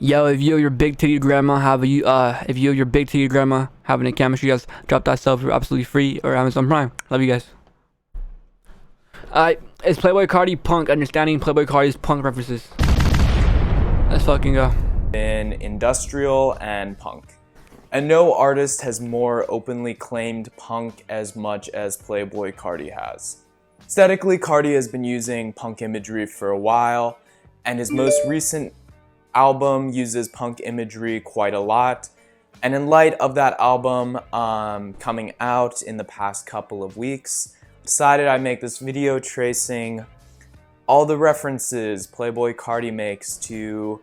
Yo, if you or your big titty grandma have a if you or your big titty grandma having a chemistry, guys, drop that stuff for absolutely free or Amazon Prime. Love you guys. Is Playboi Carti punk? Understanding Playboi Carti's punk references. Let's fucking go. In industrial and punk. And no artist has more openly claimed punk as much as Playboi Carti has. Aesthetically, Carti has been using punk imagery for a while, and his most recent album uses punk imagery quite a lot. And in light of that album coming out in the past couple of weeks, decided I'd make this video tracing all the references Playboi Carti makes to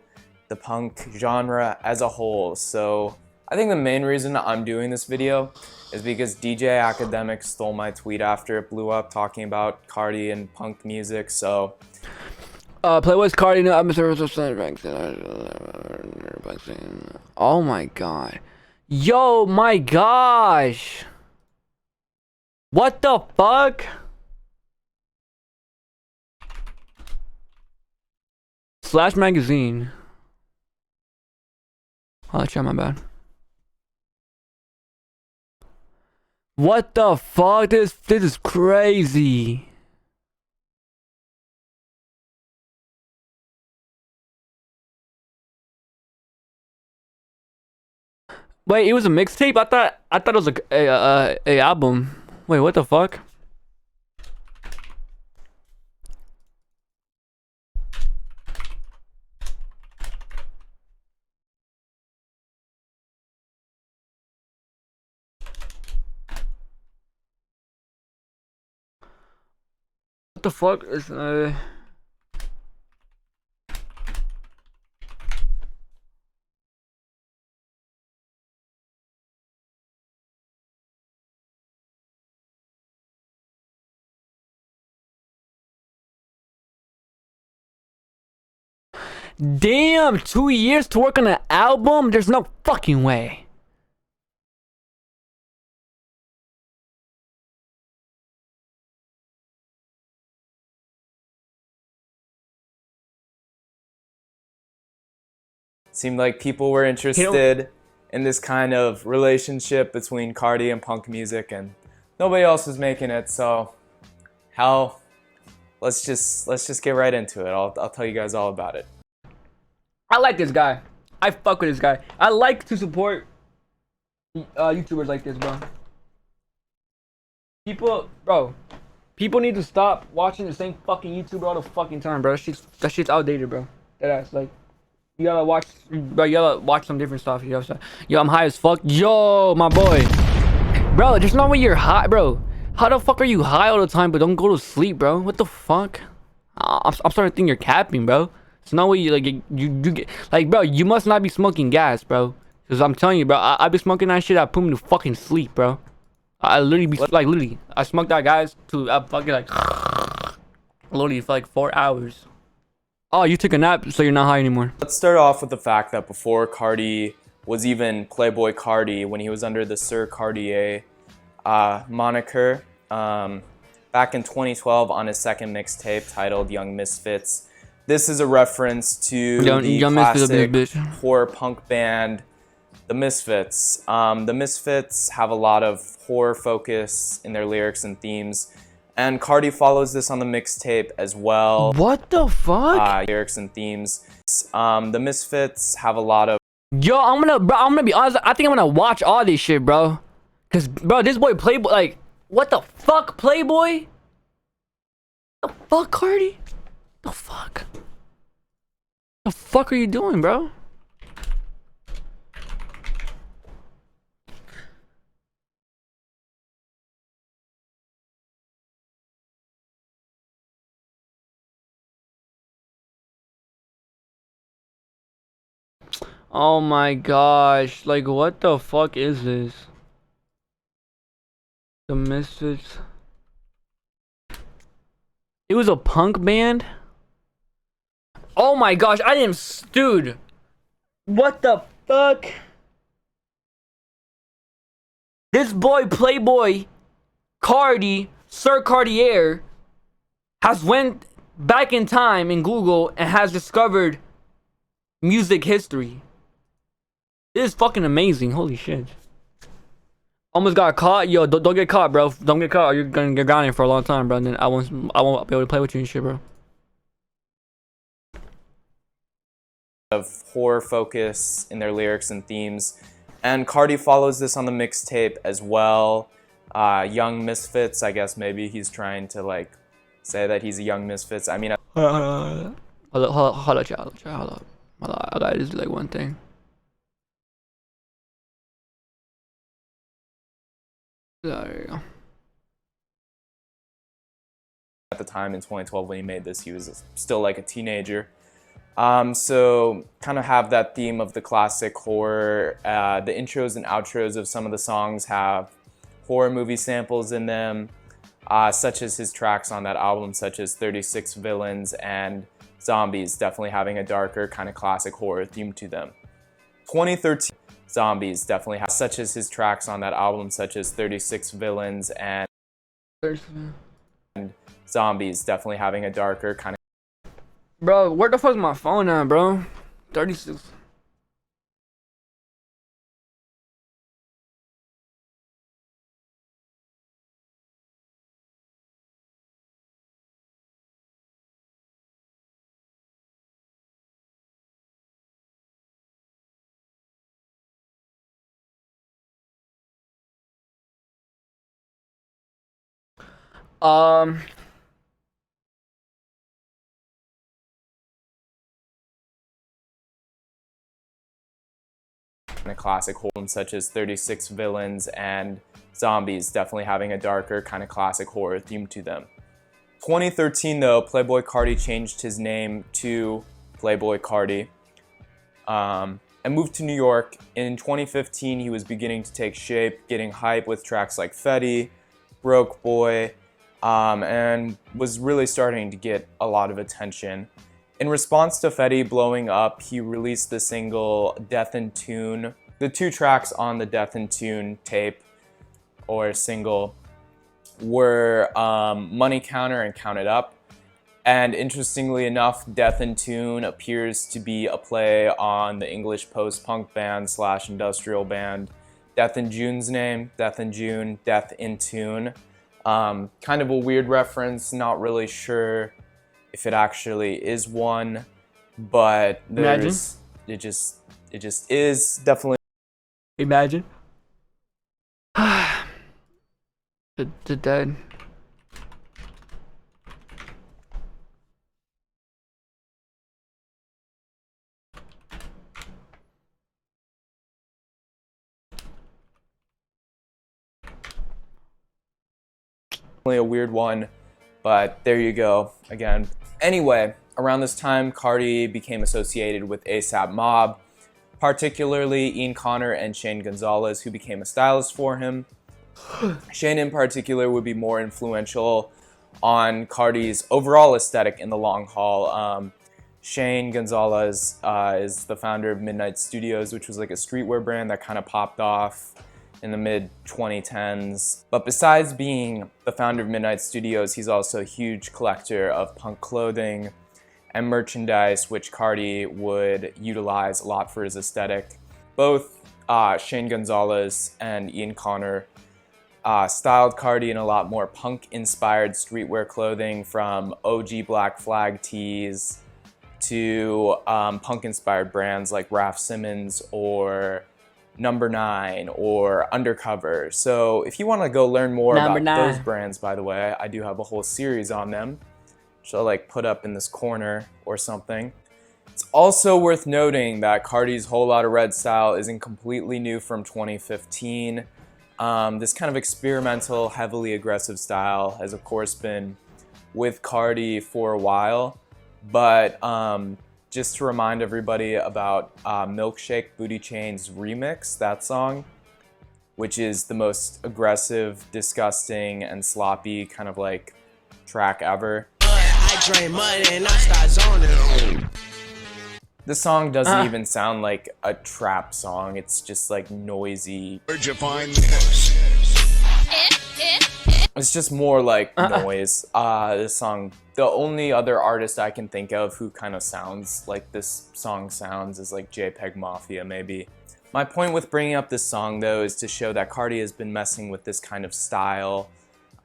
the punk genre as a whole. So I think the main reason I'm doing this video is because DJ Academic stole my tweet after it blew up talking about Carti and punk music. So Playboy's Carti. No, oh my god. Yo, my gosh. What the fuck? Slash magazine. Oh, try my bad. What the fuck? This is crazy. Wait, it was a mixtape? I thought it was a album. Wait, what the fuck? What the fuck is Damn, 2 years to work on an album? There's no fucking way. seemed like people were interested in this kind of relationship between Carti and punk music, and nobody else was making it. So hell, let's just get right into it. I'll tell you guys all about it. I like this guy. I fuck with this guy. I like to support YouTubers like this, bro. People need to stop watching the same fucking YouTuber all the fucking time, bro. That shit's outdated, bro. Deadass, like, you gotta watch, bro. You gotta watch some different stuff. You know what I'm saying? Yo, I'm high as fuck. Yo, my boy. Bro, there's no way you're high, bro. How the fuck are you high all the time but don't go to sleep, bro? What the fuck? I'm starting to think you're capping, bro. It's no way you get like, bro. You must not be smoking gas, bro. Cause I'm telling you, bro. I be smoking that shit. I put me to fucking sleep, bro. I literally be like, literally. I smoked that, guys. To fucking like, literally for like 4 hours. Oh, you took a nap, so you're not high anymore. Let's start off with the fact that before Carti was even Playboi Carti, when he was under the Sir Cartier moniker, back in 2012 on his second mixtape titled Young Misfits. This is a reference to the classic horror punk band, The Misfits. The Misfits have a lot of horror focus in their lyrics and themes, and Carti follows this on the mixtape as well. What the fuck? Lyrics and themes. The Misfits have a lot of... Yo, I'm gonna be honest. I think I'm gonna watch all this shit, bro. Cause, bro, this boy Playboi, like, what the fuck, Playboi? The fuck, Carti? The fuck? The fuck are you doing, bro? Oh my gosh, like, what the fuck is this? The Misfits. It was a punk band? Oh my gosh, I didn't, dude. What the fuck? This boy Playboi Carti, Sir Cartier, has went back in time in Google and has discovered music history. This is fucking amazing. Holy shit. Almost got caught. Yo, don't get caught, bro. Don't get caught or you're gonna get grounded for a long time, bro. And then I won't be able to play with you and shit, bro. Of horror focus in their lyrics and themes. And Carti follows this on the mixtape as well. Young Misfits, I guess maybe he's trying to like say that he's a Young Misfits. I mean, Hold up, child. Hold up. I gotta just do like one thing. There you go. At the time in 2012 when he made this, he was still like a teenager. So kind of have that theme of the classic horror. The intros and outros of some of the songs have horror movie samples in them, such as his tracks on that album, such as 36 Villains and Zombies, definitely having a darker kind of classic horror theme to them. 2013 Zombies definitely have, such as his tracks on that album, such as 36 Villains and Zombies, definitely having a darker kind of. Bro, where the fuck's my phone at, bro? 36. A classic horror such as 36 Villains and Zombies, definitely having a darker kind of classic horror theme to them. 2013 though, Playboi Carti changed his name to Playboi Carti and moved to New York. In 2015 he was beginning to take shape, getting hype with tracks like Fetty, Broke Boy, and was really starting to get a lot of attention. In response to Fetty blowing up, he released the single Death in Tune. The two tracks on the Death in Tune tape or single were Money Counter and Count It Up. And interestingly enough, Death in Tune appears to be a play on the English post-punk band / industrial band Death in June's name, Death in June, Death in Tune. Kind of a weird reference, not really sure if it actually is one, but there's it just is definitely. Imagine. the dead. A weird one, but there you go again. Anyway, around this time, Carti became associated with ASAP Mob, particularly Ian Connor and Shane Gonzalez, who became a stylist for him. Shane in particular would be more influential on Carti's overall aesthetic in the long haul. Shane Gonzalez is the founder of Midnight Studios, which was like a streetwear brand that kind of popped off in the mid-2010s. But besides being the founder of Midnight Studios, he's also a huge collector of punk clothing and merchandise, which Carti would utilize a lot for his aesthetic. Both Shane Gonzalez and Ian Connor styled Carti in a lot more punk-inspired streetwear clothing, from OG Black Flag tees to punk-inspired brands like Raf Simons or Number 9 or Undercover. So if you want to go learn more about those brands, by the way, I do have a whole series on them, which I'll like put up in this corner or something. It's also worth noting that Carti's Whole Lotta Red style isn't completely new from 2015. This kind of experimental, heavily aggressive style has of course been with Carti for a while, but just to remind everybody about Milkshake Booty Chain's remix, that song, which is the most aggressive, disgusting, and sloppy kind of like track ever. I drain money and I start zoning. This song doesn't even sound like a trap song, it's just like noisy. Where'd you find this? It's just more like noise. This song, the only other artist I can think of who kind of sounds like this song sounds is like JPEG Mafia, maybe. My point with bringing up this song, though, is to show that Carti has been messing with this kind of style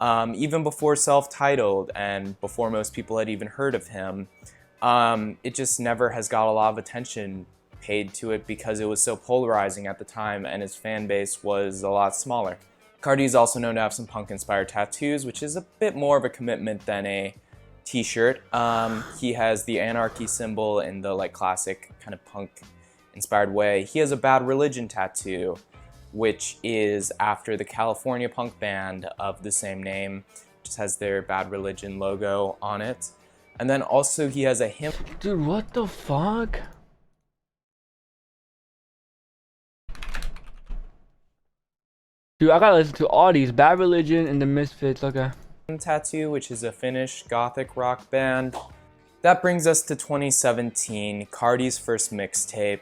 even before self-titled and before most people had even heard of him. It just never has got a lot of attention paid to it because it was so polarizing at the time and his fan base was a lot smaller. Carti is also known to have some punk-inspired tattoos, which is a bit more of a commitment than a t-shirt. He has the anarchy symbol in the like classic kind of punk-inspired way. He has a Bad Religion tattoo, which is after the California punk band of the same name. Just has their Bad Religion logo on it. And then also he has a hymn. Dude, what the fuck? Dude, I gotta listen to all these. Bad Religion and the Misfits, okay. Tattoo, which is a Finnish gothic rock band. That brings us to 2017, Carti's first mixtape,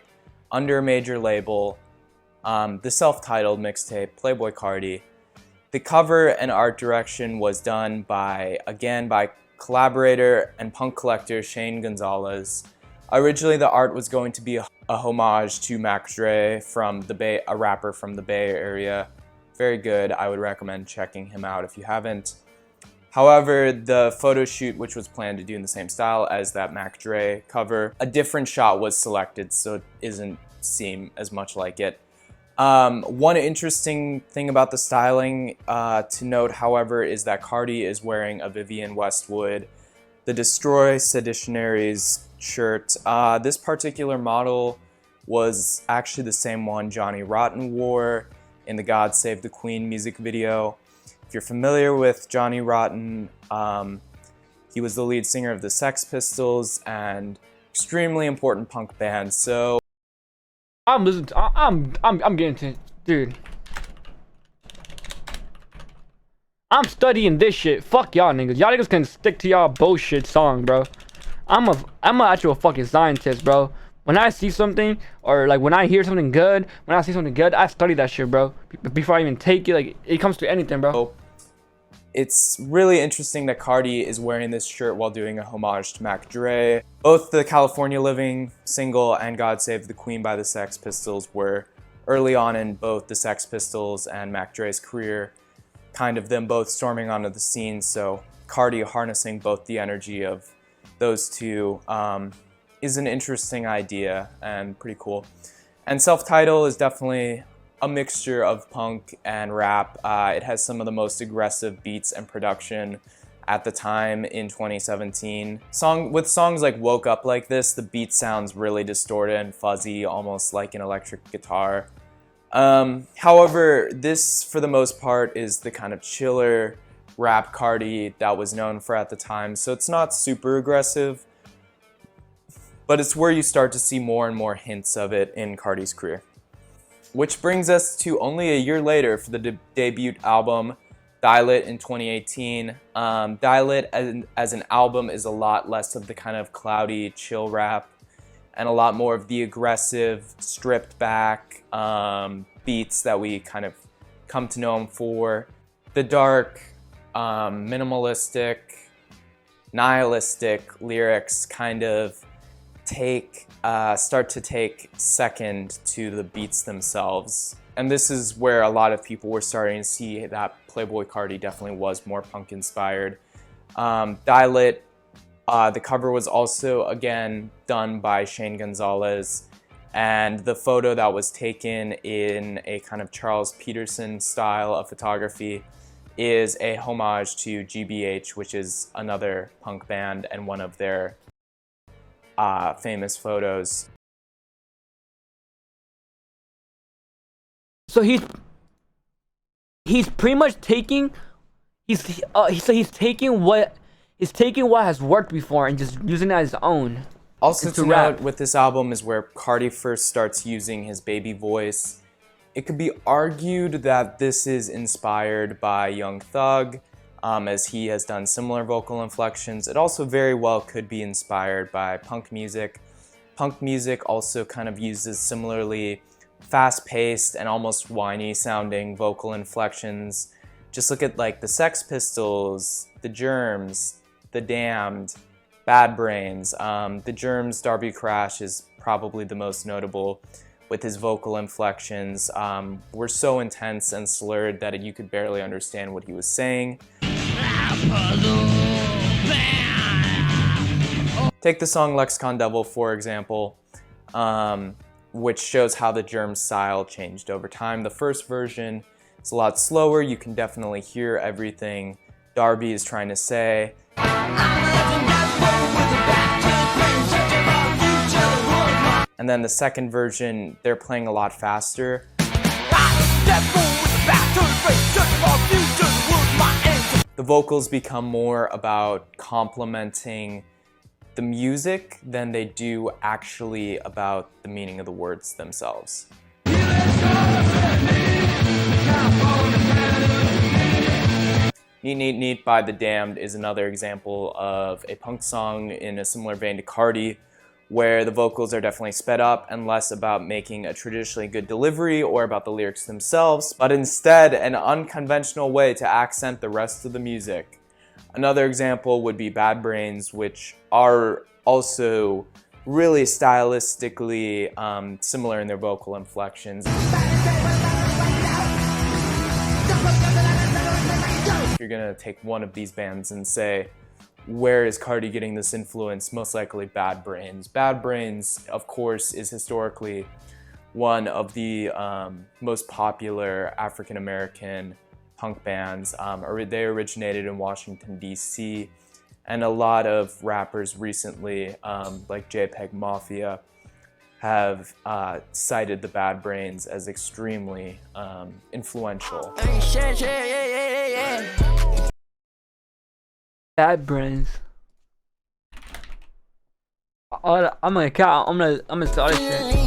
under a major label, the self-titled mixtape, Playboi Carti. The cover and art direction was done by collaborator and punk collector Shane Gonzalez. Originally, the art was going to be a homage to Mac Dre, a rapper from the Bay Area. Very good. I would recommend checking him out if you haven't. However, the photo shoot, which was planned to do in the same style as that Mac Dre cover, a different shot was selected, so it doesn't seem as much like it. One interesting thing about the styling to note, however, is that Carti is wearing a Vivienne Westwood, the Destroy Seditionaries shirt. This particular model was actually the same one Johnny Rotten wore in the God Save the Queen music video. If you're familiar with Johnny Rotten, he was the lead singer of the Sex Pistols and extremely important punk band. So I'm listening to, I'm getting to, dude. I'm studying this shit. Fuck y'all niggas. Y'all niggas can stick to y'all bullshit song, bro. I'm an actual fucking scientist, bro. When I see something, or like when I hear something good, when I see something good, I study that shit, bro. Before I even take it, like it comes to anything, bro. It's really interesting that Carti is wearing this shirt while doing a homage to Mac Dre. Both the California Living single and God Save the Queen by the Sex Pistols were early on in both the Sex Pistols and Mac Dre's career, kind of them both storming onto the scene, so Carti harnessing both the energy of those two is an interesting idea and pretty cool. And self-title is definitely a mixture of punk and rap. It has some of the most aggressive beats and production at the time in 2017. With songs like Woke Up Like This, the beat sounds really distorted and fuzzy, almost like an electric guitar. However, this, for the most part, is the kind of chiller rap Carti that was known for at the time, so it's not super aggressive, but it's where you start to see more and more hints of it in Carti's career. Which brings us to only a year later for the debut album, Dial It, in 2018. Dial It as an album is a lot less of the kind of cloudy, chill rap, and a lot more of the aggressive, stripped back beats that we kind of come to know him for. The dark, minimalistic, nihilistic lyrics kind of start to take second to the beats themselves. And this is where a lot of people were starting to see that Playboi Carti definitely was more punk inspired. Dial It, the cover was also again done by Shane Gonzalez, and the photo that was taken in a kind of Charles Peterson style of photography is a homage to GBH, which is another punk band and one of their famous photos. So he's pretty much taking he's taking what has worked before and just using it as his own. Also to note with this album is where Carti first starts using his baby voice. It could be argued that this is inspired by Young Thug, as he has done similar vocal inflections. It also very well could be inspired by punk music. Punk music also kind of uses similarly fast-paced and almost whiny sounding vocal inflections Just look at like the Sex Pistols, the Germs, the Damned, Bad Brains. The Germs' Darby Crash is probably the most notable, with his vocal inflections were so intense and slurred that you could barely understand what he was saying. Take the song Lexicon Devil, for example, which shows how the Germs style changed over time. The first version is a lot slower. You can definitely hear everything Darby is trying to say. And then the second version, they're playing a lot faster. The vocals become more about complementing the music than they do actually about the meaning of the words themselves. Neat Neat Neat by The Damned is another example of a punk song in a similar vein to Carti, where the vocals are definitely sped up and less about making a traditionally good delivery or about the lyrics themselves, but instead an unconventional way to accent the rest of the music. Another example would be Bad Brains, which are also really stylistically similar in their vocal inflections. If you're gonna take one of these bands and say, where is Carti getting this influence? Most likely Bad Brains. Bad Brains, of course, is historically one of the most popular African-American punk bands. They originated in Washington, D.C., and a lot of rappers recently, like JPEG Mafia, have cited the Bad Brains as extremely influential. Bad Brains. I'm gonna start this shit.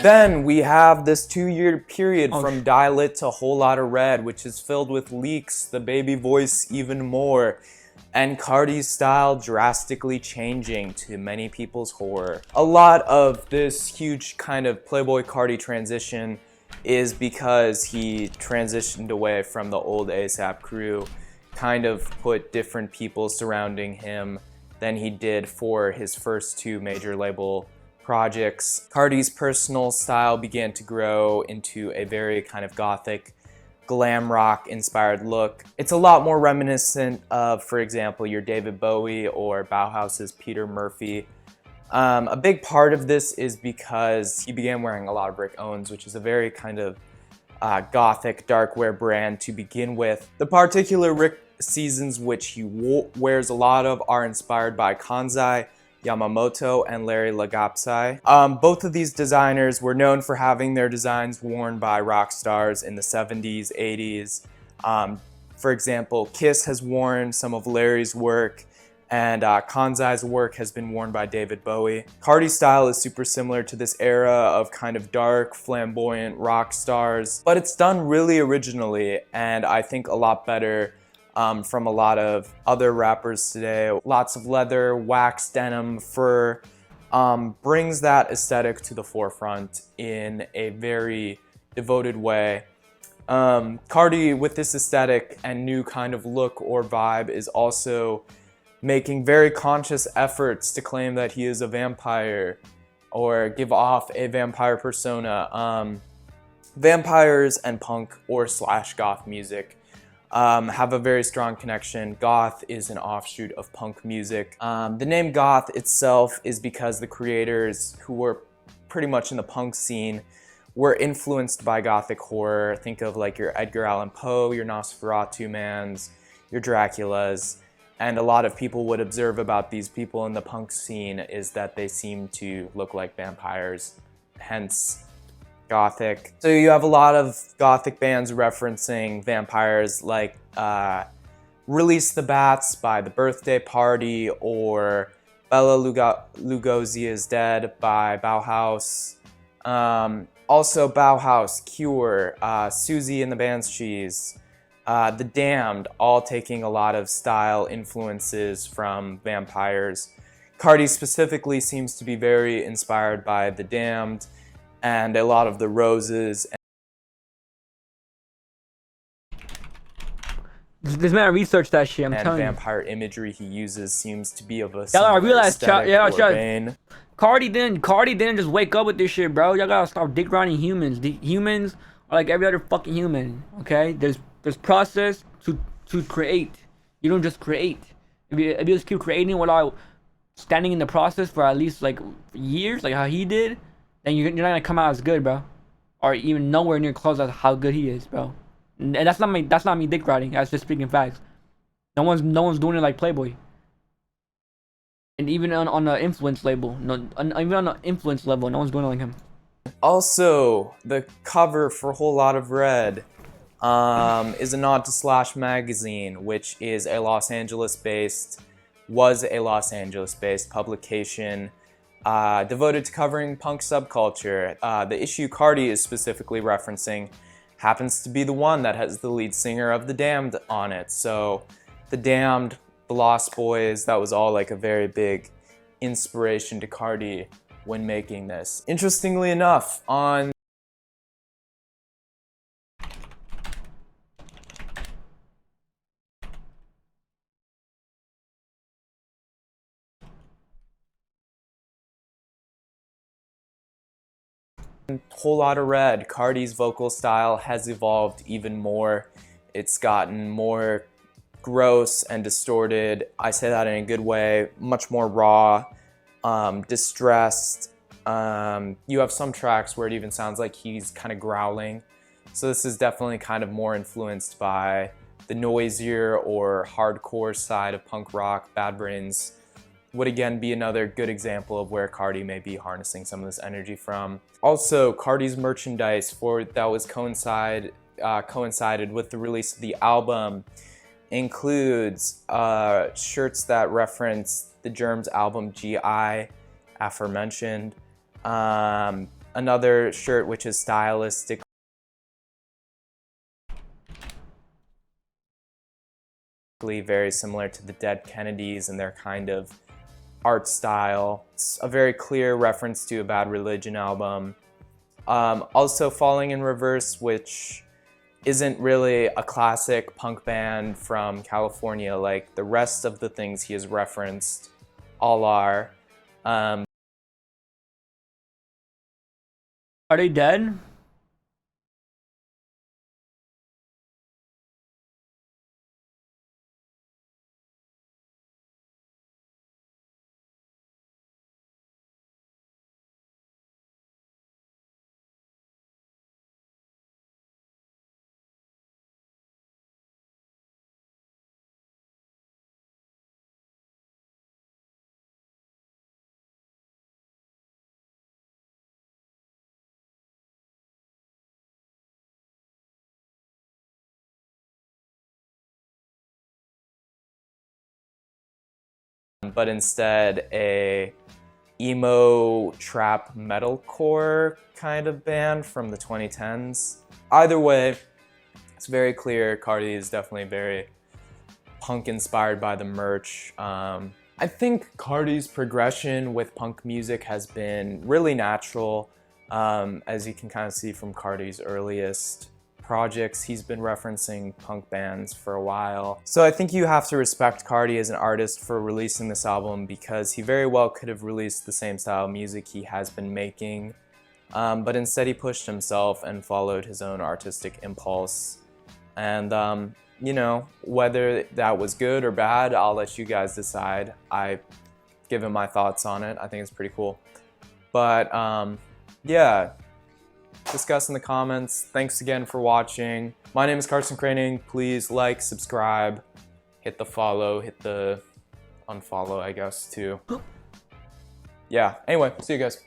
Then we have this 2-year period from Dial It to Whole Lotta Red, which is filled with leaks, the baby voice even more, and Carti's style drastically changing to many people's horror. A lot of this huge kind of Playboi Carti transition is because he transitioned away from the old ASAP crew, kind of put different people surrounding him than he did for his first 2 major label projects. Carti's personal style began to grow into a very kind of gothic, glam rock inspired look. It's a lot more reminiscent of, for example, your David Bowie or Bauhaus's Peter Murphy. A big part of this is because he began wearing a lot of Rick Owens, which is a very kind of gothic darkwear brand to begin with. The particular Rick seasons which he wears a lot of are inspired by Kanzai Yamamoto and Larry Legapsai. Both of these designers were known for having their designs worn by rock stars in the 70s, 80s. For example, Kiss has worn some of Larry's work, and Kanzai's work has been worn by David Bowie. Carti's style is super similar to this era of kind of dark, flamboyant rock stars, but it's done really originally, and I think a lot better from a lot of other rappers today. Lots of leather, wax, denim, fur, brings that aesthetic to the forefront in a very devoted way. Carti, with this aesthetic and new kind of look or vibe, is also making very conscious efforts to claim that he is a vampire or give off a vampire persona. Vampires and punk or slash goth music have a very strong connection. Goth is an offshoot of punk music. The name goth itself is because the creators, who were pretty much in the punk scene, were influenced by gothic horror. Think of like your Edgar Allan Poe, your Nosferatu mans, your Draculas. And a lot of people would observe about these people in the punk scene is that they seem to look like vampires, hence gothic. So you have a lot of gothic bands referencing vampires, like Release the Bats by The Birthday Party, or Bela Lugosi is Dead by Bauhaus. Also Bauhaus, Cure, Susie and the Banshees, The Damned, all taking a lot of style influences from vampires. Carti specifically seems to be very inspired by The Damned and a lot of the Roses. This man researched that shit. I'm and telling you. vampire imagery he uses seems to be of a Y'all similar realize, aesthetic yeah, or vein. Carti didn't just wake up with this shit, bro. Y'all gotta stop dick riding humans. The humans are like every other fucking human. Okay, there's process to create. You don't just create. If you just keep creating without standing in the process for at least like years, like how he did, then you're not gonna come out as good, bro, or even nowhere near close as how good he is, bro. And that's not me dick riding. That's just speaking facts. No one's doing it like Playboi. And even on the influence label, even on the influence level, no one's doing it like him. Also, the cover for Whole Lot of Red is a nod to Slash Magazine, which is a Los Angeles-based publication devoted to covering punk subculture. The issue Carti is specifically referencing happens to be the one that has the lead singer of The Damned on it. So, The Damned, The Lost Boys, that was all like a very big inspiration to Carti when making this. Interestingly enough, on Whole Lot of Red, Carti's vocal style has evolved even more. It's gotten more gross and distorted. I say that in a good way, much more raw, distressed. You have some tracks where it even sounds like he's kind of growling. So this is definitely kind of more influenced by the noisier or hardcore side of punk rock. Bad Brains would again be another good example of where Carti may be harnessing some of this energy from. Also, Carti's merchandise that was coincided with the release of the album includes shirts that reference the Germs album GI, aforementioned. Another shirt which is stylistically very similar to the Dead Kennedys and their kind of art style. It's a very clear reference to a Bad Religion album. Also Falling in Reverse, which isn't really a classic punk band from California like the rest of the things he has referenced all are. Are they dead? But instead a emo trap metalcore kind of band from the 2010s. Either way, it's very clear Carti is definitely very punk inspired by the merch. I think Carti's progression with punk music has been really natural. As you can kind of see from Carti's earliest projects, he's been referencing punk bands for a while. So I think you have to respect Carti as an artist for releasing this album, because he very well could have released the same style of music he has been making, but instead he pushed himself and followed his own artistic impulse. And you know, whether that was good or bad, I'll let you guys decide. I give him my thoughts on it. I think it's pretty cool. But yeah, discuss in the comments. Thanks again for watching. My name is Carson Craning. Please like, subscribe, hit the follow, hit the unfollow, I guess, too. Yeah, anyway, see you guys.